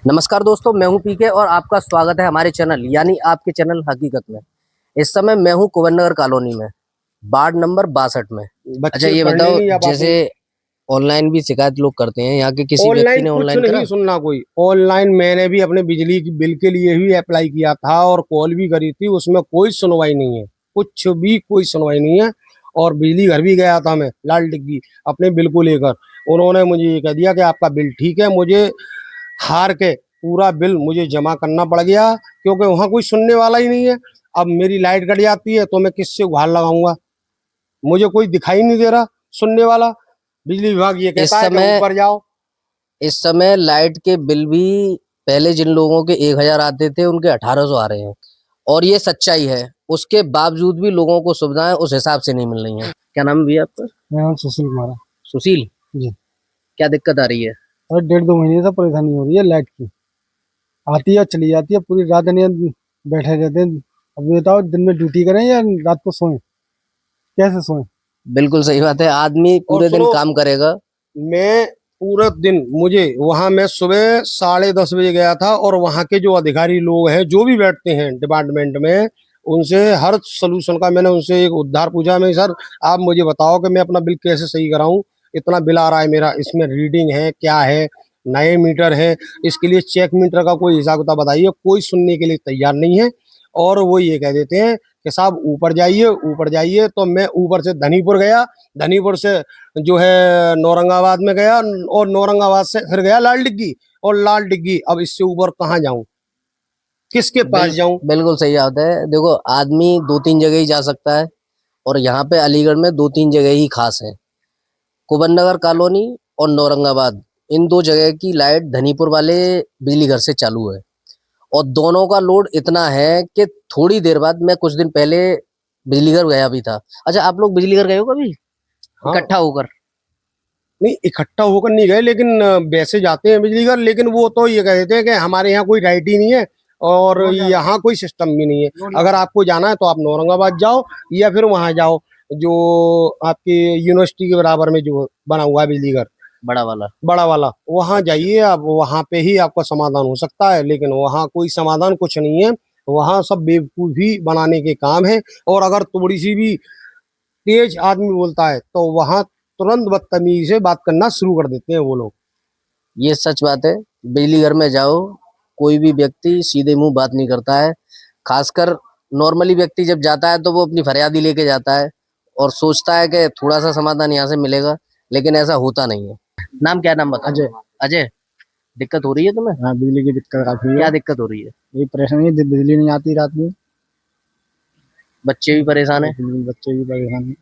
नमस्कार दोस्तों, मैं हूं पीके और आपका स्वागत है हमारे चैनल यानी आपके चैनल हकीकत में। इस समय मैं हूं कुबन नगर कॉलोनी में, वार्ड नंबर 62 में। अच्छा, बच्चे ये पढ़ने बताओ, नहीं जा जैसे पाते। ऑनलाइन भी शिकायत लोग करते हैं, यहाँ के किसी व्यक्ति ऑनलाइन ने कुछ ऑनलाइन नहीं करा? सुनना कोई। ऑनलाइन मैंने भी अपने बिजली की बिल के लिए ही अप्लाई किया था और कॉल भी करी थी, उसमें कोई सुनवाई नहीं है, कुछ भी कोई सुनवाई नहीं है। और बिजली घर भी गया था मैं लाल डिग्गी अपने बिल को लेकर। उन्होंने मुझे ये कह दिया कि आपका बिल ठीक है। मुझे हार के पूरा बिल मुझे जमा करना पड़ गया क्योंकि वहां कोई सुनने वाला ही नहीं है। अब मेरी लाइट कट जाती है तो मैं किससे गुहार लगाऊंगा? मुझे कोई दिखाई नहीं दे रहा सुनने वाला। बिजली विभाग ये इस कहता है कि समय ऊपर जाओ। इस समय लाइट के बिल भी पहले जिन लोगों के 1000 आते थे उनके 1800 आ रहे हैं, और ये सच्चाई है। उसके बावजूद भी लोगों को सुविधाएं उस हिसाब से नहीं मिल रही हैं। क्या नाम है भैया आपका? मेरा नाम सुशील कुमार है सुशील। जी। क्या दिक्कत आ रही है? और 1.5-2 महीने से परेशानी हो रही है लाइट की। आती है चली जाती है, पूरी रात नहीं बैठे रहते हैं। अब ये बताओ, दिन में ड्यूटी करें या रात को सोएं? कैसे सोएं? बिल्कुल सही बात है, आदमी और पूरे दिन सुनो, काम करेगा। मैं पूरा दिन मुझे वहां मैं सुबह 10:30 बजे गया था और वहां के जो अधिकारी लोग हैं जो भी बैठते हैं डिपार्टमेंट में, उनसे हर सोल्यूशन का मैंने उनसे एक उद्धार पूछा। मैं सर, आप मुझे बताओ कि मैं अपना बिल कैसे सही कराऊं? इतना बिल आ रहा है मेरा, इसमें रीडिंग है क्या है? नए मीटर है, इसके लिए चेक मीटर का कोई हिसाब किताब बताइए। कोई सुनने के लिए तैयार नहीं है। और वो ये कह देते हैं कि साहब ऊपर जाइए ऊपर जाइए। तो मैं ऊपर से धनीपुर गया, धनीपुर से जो है नौरंगाबाद में गया, और नौरंगाबाद से फिर गया लाल डिग्गी। और लाल डिग्गी अब इससे ऊपर कहाँ जाऊं? किसके पास जाऊं? बिल्कुल सही बात है। देखो, आदमी दो तीन जगह ही जा सकता है, और यहाँ पे अलीगढ़ में दो तीन जगह ही खास है। कुबन नगर कॉलोनी और नौरंगाबाद, इन दो जगह की लाइट धनीपुर वाले बिजली घर से चालू है, और दोनों का लोड इतना है कि थोड़ी देर बाद, मैं कुछ दिन पहले बिजली घर गया भी था। अच्छा, आप लोग बिजली घर गए हो कभी हाँ। इकट्ठा होकर? नहीं, इकट्ठा होकर नहीं गए, लेकिन वैसे जाते हैं बिजली घर। लेकिन वो तो ये कह देते हैं कि हमारे यहाँ कोई राइट ही नहीं है और यहाँ कोई सिस्टम भी नहीं है। अगर आपको जाना है तो आप औरंगाबाद जाओ या फिर वहां जाओ जो आपकी यूनिवर्सिटी के बराबर में जो बना हुआ है बिजली घर, बड़ा वाला। बड़ा वाला, वहां जाइए आप। वहां पे ही आपका समाधान हो सकता है, लेकिन वहां कोई समाधान कुछ नहीं है। वहां सब बेवकूफी बनाने के काम है। और अगर थोड़ी सी भी तेज आदमी बोलता है तो वहां तुरंत बदतमीजी से बात करना शुरू कर देते हैं वो लोग। ये सच बात है। बिजली घर में जाओ, कोई भी व्यक्ति सीधे मुंह बात नहीं करता है। खासकर नॉर्मली व्यक्ति जब जाता है तो वो अपनी फरियादी लेके जाता है और सोचता है कि थोड़ा सा समाधान यहाँ से मिलेगा, लेकिन ऐसा होता नहीं है। नाम क्या? नाम बताओ। अजय। अजय। दिक्कत हो रही है तुम्हें? हाँ, बिजली की दिक्कत काफी है। क्या दिक्कत हो रही है? यही परेशानी है, बिजली नहीं आती रात में। बच्चे भी परेशान है? बच्चे भी परेशान है,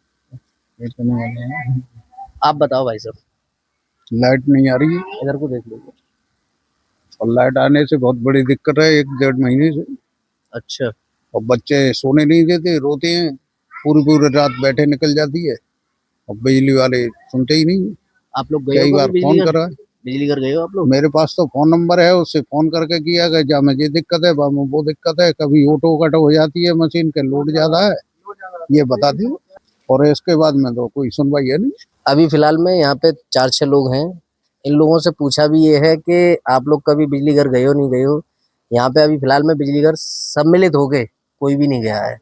पेट करने वाले हैं। आप बताओ भाई साहब। लाइट नहीं आ रही है, इधर को देख लो। और लाइट आने से बहुत बड़ी दिक्कत है 1-1.5 महीने से। अच्छा। और बच्चे सोने नहीं देते, रोते हैं, पूरी पूरी रात बैठे निकल जाती है। और बिजली वाले सुनते ही नहीं। आप लोग गए हो कई कभी बार बिजली फोन घर? करा, बिजली घर गए हो आप लोग? मेरे पास तो फोन नंबर है, उससे फोन करके किया कि जा मुझे दिक्कत है, बाबू वो दिक्कत है, कभी ऑटो कट हो जाती है, मशीन के लोड ज्यादा है, ये बता दी। और इसके बाद में तो कोई सुनवाई है नहीं। अभी फिलहाल में यहाँ पे 4-6 लोग हैं। इन लोगों से पूछा भी ये है कि आप लोग कभी बिजली घर गए हो नहीं गए हो। यहाँ पे अभी फिलहाल में बिजली घर सम्मिलित हो गए, कोई भी नहीं गया है।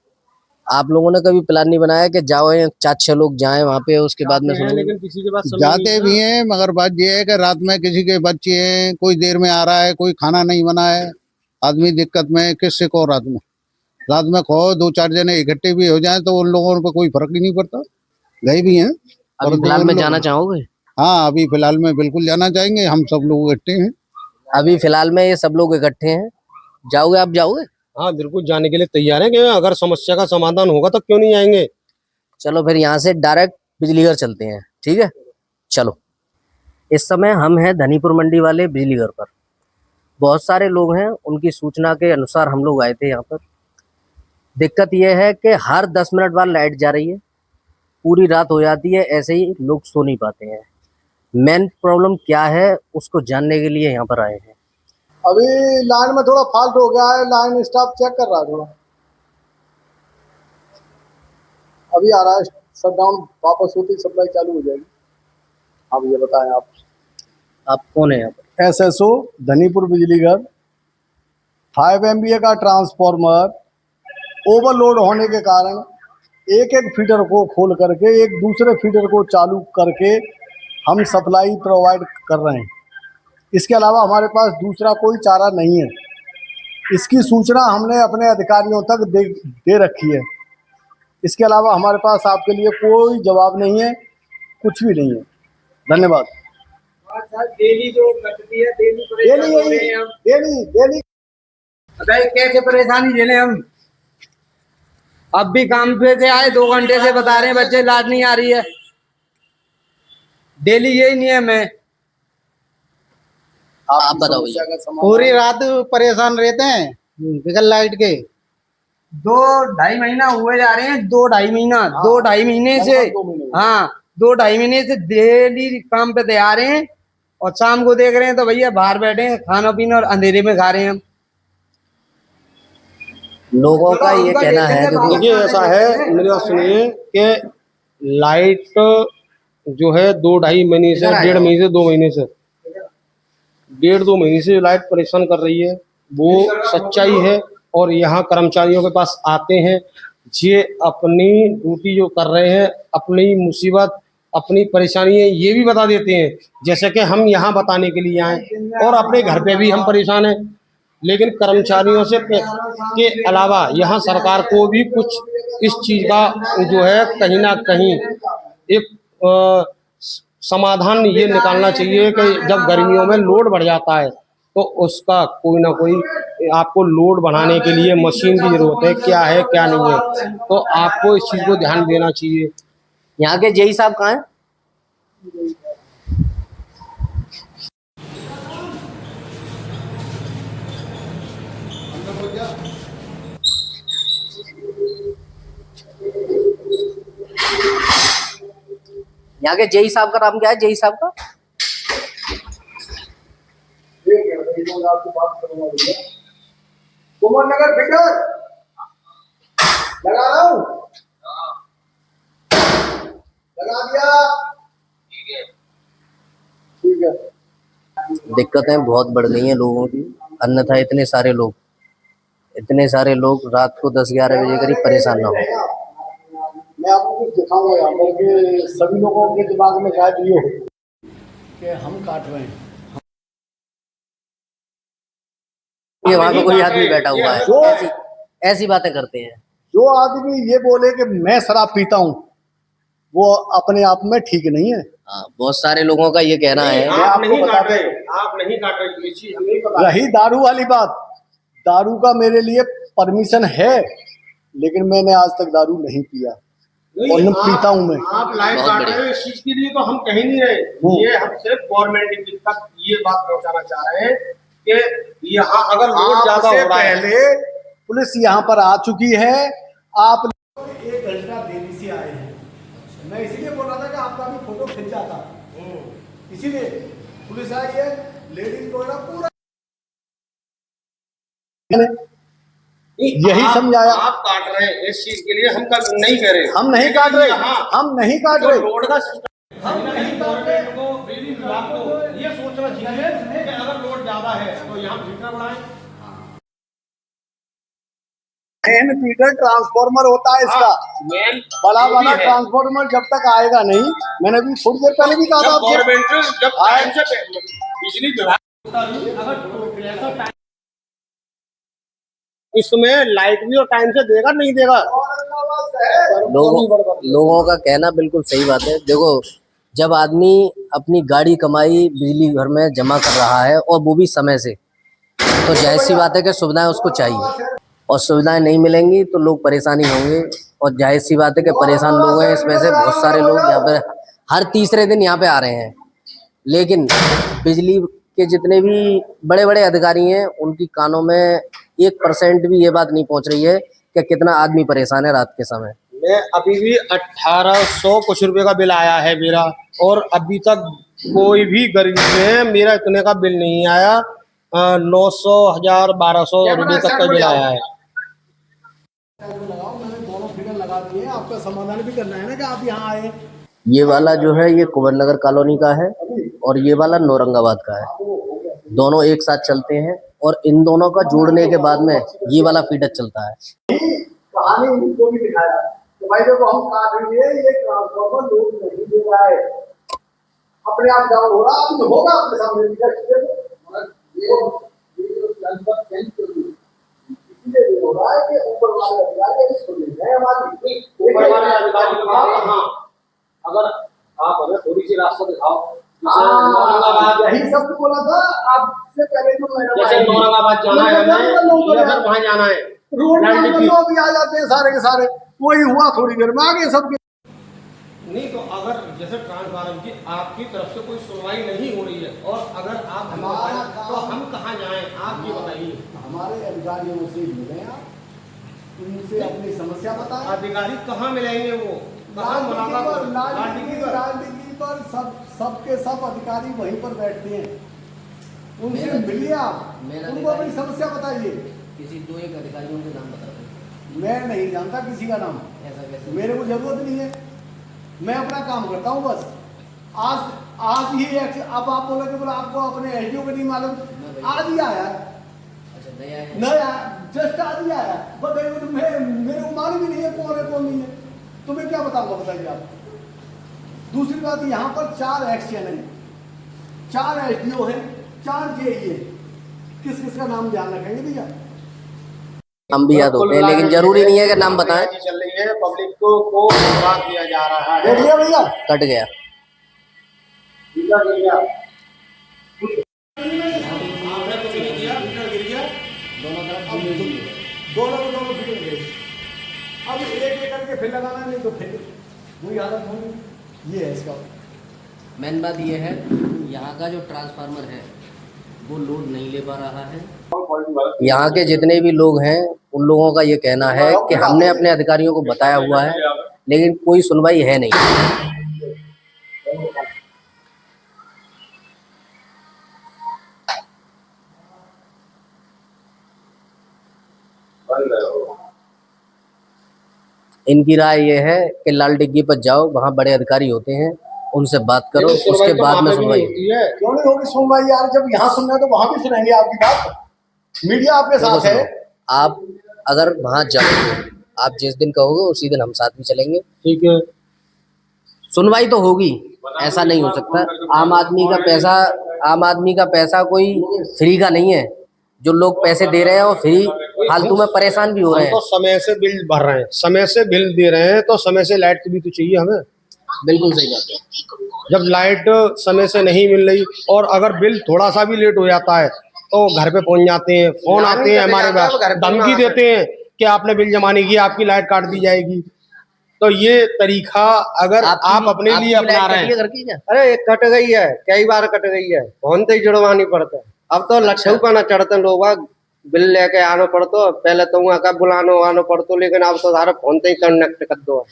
आप लोगों ने कभी प्लान नहीं बनाया कि जाओ, 4-6 लोग जाएं वहां पे, उसके बाद में जाते हैं सुनेंगे? लेकिन किसी के पास समय नहीं जाते है भी ना। हैं, मगर बात ये है कि रात में किसी के बच्चे हैं, कोई देर में आ रहा है, कोई खाना नहीं बना है, आदमी दिक्कत में है, किससे को रात में कहो 2-4 जने इकट्ठे भी हो जाएं तो उन लोगों पर कोई फर्क ही नहीं पड़ता। गए भी हैं। अभी और दो फिलहाल में लोग, जाना चाहोगे? हाँ अभी फिलहाल में बिल्कुल जाना चाहेंगे, हम सब लोग इकट्ठे हैं। अभी फिलहाल में ये सब लोग इकट्ठे हैं, जाओगे? आप जाओगे? हाँ, बिल्कुल जाने के लिए तैयार है कि अगर समस्या का समाधान होगा तो क्यों नहीं आएंगे। चलो फिर यहाँ से डायरेक्ट बिजली घर चलते हैं, ठीक है? चलो। इस समय हम हैं धनीपुर मंडी वाले बिजली घर पर। बहुत सारे लोग हैं, उनकी सूचना के अनुसार हम लोग आए थे यहाँ पर। दिक्कत यह है कि हर 10 मिनट बाद लाइट जा रही है, पूरी रात हो जाती है, ऐसे ही लोग सो नहीं पाते हैं। मेन प्रॉब्लम क्या है उसको जानने के लिए यहाँ पर आए हैं। अभी लाइन में थोड़ा फॉल्ट हो गया है, लाइन स्टाफ चेक कर रहा है थोड़ा। अभी आ रहा है शट डाउन, वापस होती सप्लाई चालू हो जाएगी। आप ये बताएं आप। आप कौन है यहाँ पर? SSO धनीपुर बिजली घर 5 MVA का ट्रांसफार्मर ओवरलोड होने के कारण एक एक फीडर को खोल करके एक दूसरे फीडर को चालू करके हम सप्लाई प्रोवाइड कर रहे हैं। इसके अलावा हमारे पास दूसरा कोई चारा नहीं है। इसकी सूचना हमने अपने अधिकारियों तक दे रखी है। इसके अलावा हमारे पास आपके लिए कोई जवाब नहीं है, कुछ भी नहीं है। धन्यवाद। डेली जो घटती है, डेली परेशान हो रहे हैं हम। डेली बताइए कैसे परेशानी झेले हम। अब भी काम पे से आए 2 घंटे से बता रहे हैं बच्चे लाद नहीं आ रही है। डेली यही नियम है। आप बताओ भैया। पूरी रात परेशान रहते हैं बिगल लाइट के। 2-2.5 महीना हुए जा रहे हैं, 2-2.5 महीना, 2-2.5 महीने से, हाँ 2-2.5 महीने से डेली काम पे तैयार हैं। और शाम को देख रहे हैं तो भैया बाहर बैठे हैं, खाना पीना और अंधेरे में खा रहे हैं हम। लोगों का ये कहना है, देखो देखिए ऐसा है, मेरी बात सुनिए कि लाइट जो है 2-2.5 महीने से, 1.5 महीने से, 2 महीने से, 1.5-2 महीने से लाइट परेशान कर रही है, वो सच्चाई है। और यहाँ कर्मचारियों के पास आते हैं, ये अपनी ड्यूटी जो कर रहे हैं, अपनी मुसीबत, अपनी परेशानी है ये भी बता देते हैं, जैसे कि हम यहाँ बताने के लिए आए। और अपने घर पे भी हम परेशान हैं, लेकिन कर्मचारियों से के अलावा यहाँ सरकार को भी कुछ इस चीज़ का जो है कहीं ना कहीं एक समाधान ये निकालना चाहिए कि जब गर्मियों में लोड बढ़ जाता है तो उसका कोई ना कोई आपको लोड बढ़ाने के लिए मशीन की जरूरत है, क्या है क्या नहीं है, तो आपको इस चीज़ को ध्यान देना चाहिए। यहाँ के जेई साहब कहाँ हैं? यहाँ के जेई साहब का नाम क्या है? जेई साहब का कुमार नगर फिटर लगा रहा हूँ, लगा दिया। ठीक है। दिक्कतें बहुत बढ़ गई हैं लोगों की, अन्यथा इतने सारे लोग रात को 10-11 बजे करीब परेशान ना हो। मैं आपको कुछ दिखाऊंगा यहाँ पर कि सभी लोगों के दिमाग में शायद ये हो कि हम काट रहे हैं। ये वहाँ पे कोई आदमी बैठा हुआ है, ऐसी बातें करते हैं। जो आदमी ये बोले कि मैं शराब पीता हूँ, वो अपने आप में ठीक नहीं है। हाँ, बहुत सारे लोगों का ये कहना है। आप नहीं काट रहे, आप नहीं काट रहे, ये चीज़ हमें पता है। रही दारू वाली बात, दारू का मेरे लिए परमिशन है, लेकिन मैंने आज तक दारू नहीं पिया और न पीता हूँ मैं। आप लाइट काट रहे हो, इस चीज के लिए तो हम कह नहीं रहे, ये हम सिर्फ गवर्नमेंट तक ये बात पहुंचाना चाह रहे हैं कि यहाँ अगर लोड ज्यादा हो रहा है, पहले पुलिस यहाँ पर आ चुकी है। आप 1 घंटा देरी से आए हैं। मैं इसीलिए बोल रहा था कि आपका भी फोटो खिंच जाता, इसीलिए पुलिस आई है, लेडीज वगैरह पूरा यही समझाया। आप काट रहे हैं इस चीज के लिए, हम कल नहीं कह रहे, हम नहीं काट रहे, हम नहीं काट रहे। रोड का सिस्टम हम नहीं गवर्नमेंट को, बिजली विभाग को ये सोचना चाहिए कि अगर लोड ज्यादा है तो यहाँ मीटर बढ़ाएं। मेन फीडर ट्रांसफार्मर होता है इसका, बड़ा वाला ट्रांसफार्मर जब तक आएगा नहीं, मैंने अभी थोड़ी देर पहले भी कहा था आपको, गवर्नमेंट जब टाइम से बिजली विभाग इसमें लाइट भी और टाइम से देगा नहीं देगा। लोगों का कहना बिल्कुल सही बात है। देखो, जब आदमी अपनी गाड़ी कमाई बिजली घर में जमा कर रहा है और वो भी समय से, तो जाहिर सी बात है कि सुविधाएं उसको चाहिए, और सुविधाएं नहीं मिलेंगी तो लोग परेशानी होंगे। और जाहिर सी बात है कि परेशान लोग हैं, इसमें से बहुत सारे लोग यहाँ पे हर तीसरे दिन यहाँ पे आ रहे हैं, लेकिन बिजली के जितने भी बड़े बड़े अधिकारी हैं उनकी कानों में 1% भी ये बात नहीं पहुंच रही है कि कितना आदमी परेशान है रात के समय। मैं अभी भी 1800 कुछ रुपए का बिल आया है मेरा, और अभी तक कोई भी गरीब में मेरा इतने का बिल नहीं आया। 900, 1000, 1200 रुपए तक का बिल आया है। मैंने दोनों फीडर लगा दिए, आपका समाधान भी करना है ना कि आप यहाँ आए। ये वाला जो है ये कुंवर नगर कॉलोनी का है, और ये वाला नौरंगाबाद का है, दोनों एक साथ चलते हैं और इन दोनों का जोड़ने के बाद में ये वाला फीडर चलता है। कहानी उनको भी दिखाया तो भाई देखो हम काट रही है, ये ट्रांसफॉर्मर लोड नहीं दे रहा है, अपने आप डाउन हो रहा, अब होगा आपके सामने इसलिए हो रहा है कि ऊपर वाले अधिकारी इसको ले जाए हमारी ऊपर वाले अधिकारी। हाँ, अगर आप हमें थोड़ी सी रास्ता दिखाओ, यही सब बोला था आपसे पहले जो जैसे औरंगाबाद जाना है हमें, वहां जाना है, रोड लोग भी आ जाते हैं सारे के सारे, वही हुआ थोड़ी देर में आगे सब नहीं। तो अगर जैसे ट्रांसफार्मर की आपकी तरफ से कोई सुनवाई नहीं हो रही है और अगर आप हमारा तो हम कहाँ जाएं, आप ये बताइए। हमारे अधिकारियों से मिले आप, उनसे अपनी समस्या बताएं। अधिकारी कहाँ मिलेंगे, वो कहाँ मुलाकात? लाल डिग्री पर सबके सब अधिकारी वहीं पर बैठते हैं, उनसे मिलिए आप, उनको अपनी समस्या बताइए। किसी दो एक अधिकारियों के नाम बता दो। मैं नहीं जानता किसी का नाम, ऐसा कैसे? मेरे को जरूरत नहीं है, मैं अपना काम करता हूँ बस। आज ही अब आप बोलोगे बोला आपको अपने एसडीओ को नहीं मालूम, आज ही आया। अच्छा, नया जस्ट आज ही आया, बताइए तो मेरे को मालूम ही नहीं है कौन है कौन नहीं है, तो मैं क्या बताऊंगा बताइए आप। दूसरी बात, यहाँ पर 4 एक्शन है, 4 एसडीओ है, 4 जेई है, किस किस का नाम ध्यान रखेंगे भैया? हम भी याद होते हैं, लेकिन जरूरी नहीं है कि नाम बताएं। चल रही है, पब्लिक को गुमराह किया जा रहा है। देख लिया भैया, कट गया। आपने कुछ नहीं किया, मीटर गिर गया, दोनों फिटिंग गई। अब एक करके फिर लगाना, नहीं तो फिर वही हालत होगी। ये है इसका मेन बात ये है, यहाँ का जो ट्रांसफार्मर है वो लोड नहीं ले पा रहा है। यहाँ के जितने भी लोग हैं उन लोगों का ये कहना है कि हमने अपने अधिकारियों को बताया हुआ है, लेकिन कोई सुनवाई है नहीं। इनकी राय ये है कि लाल डिग्गी पर जाओ, वहाँ बड़े अधिकारी होते हैं, उनसे बात करो, उसके बाद में सुनवाई। क्यों नहीं होगी सुनवाई यार? जब यहाँ सुनना है तो वहां भी सुनेंगे आपकी बात, मीडिया आपके साथ है। आप अगर वहाँ जाओगे, आप जिस दिन कहोगे उसी दिन हम साथ भी चलेंगे, ठीक है। सुनवाई तो होगी, ऐसा नहीं हो सकता। आम आदमी का पैसा कोई फ्री का नहीं है। जो लोग पैसे दे रहे हैं वो फ्री फालतू में परेशान भी हो रहे हम हैं। तो समय से बिल भर रहे हैं, समय से बिल दे रहे हैं, तो समय से लाइट भी तो चाहिए हमें। बिल्कुल सही बात है। जब लाइट समय से नहीं मिल रही और अगर बिल थोड़ा सा भी लेट हो जाता है तो घर पे पहुंच जाते हैं, फोन आते हैं हमारे पास, धमकी देते हैं कि आपने बिल जमा नहीं किया, आपकी लाइट काट दी जाएगी। तो ये तरीका अगर आप अपने लिए अपना रहे हैं। अरे कट गई है, कई बार कट गई है, फोन से ही जुड़वानी पड़ता है। अब तो लच्छू का ना चढ़ते लोग, बिल लेके आना पड़तो, पहले तो वहाँ का बुलानो आना पड़तो, लेकिन अब तो सारा फोन से ही कनेक्ट कर दो,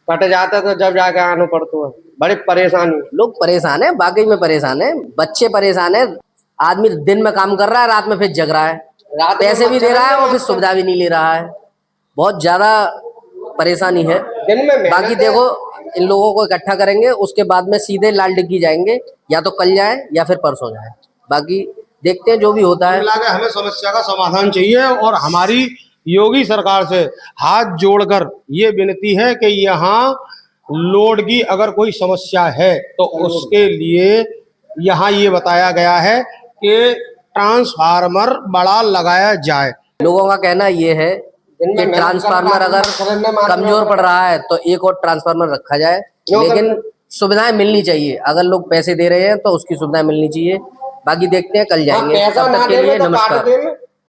कट जाता तो जब जाके आना पड़तो है। बड़ी परेशानी, लोग परेशान है, बाकी में परेशान है, बच्चे परेशान है। आदमी दिन में काम कर रहा है, रात में फिर जग रहा है, पैसे भी दे रहा है और फिर सुविधा भी नहीं ले रहा है। बहुत ज्यादा परेशानी है। दिन में बाकी देखो, इन लोगों को इकट्ठा करेंगे, उसके बाद में सीधे लाल डिग्गी जाएंगे, या तो कल जाए या फिर परसों जाए। बाकी देखते हैं जो भी होता है। हमें समस्या का समाधान चाहिए और हमारी योगी सरकार से हाथ जोड़कर ये विनती है कि यहाँ लोड की अगर कोई समस्या है तो उसके लिए यहाँ ये बताया गया है कि ट्रांसफार्मर बड़ा लगाया जाए। लोगों का कहना ये है कि ट्रांसफार्मर अगर कमजोर पड़ रहा है तो एक और ट्रांसफार्मर रखा जाए, लेकिन सुविधाएं मिलनी चाहिए। अगर लोग पैसे दे रहे हैं तो उसकी सुविधाएं मिलनी चाहिए। बाकी देखते हैं, कल जाएंगे। तब तक के लिए नमस्कार।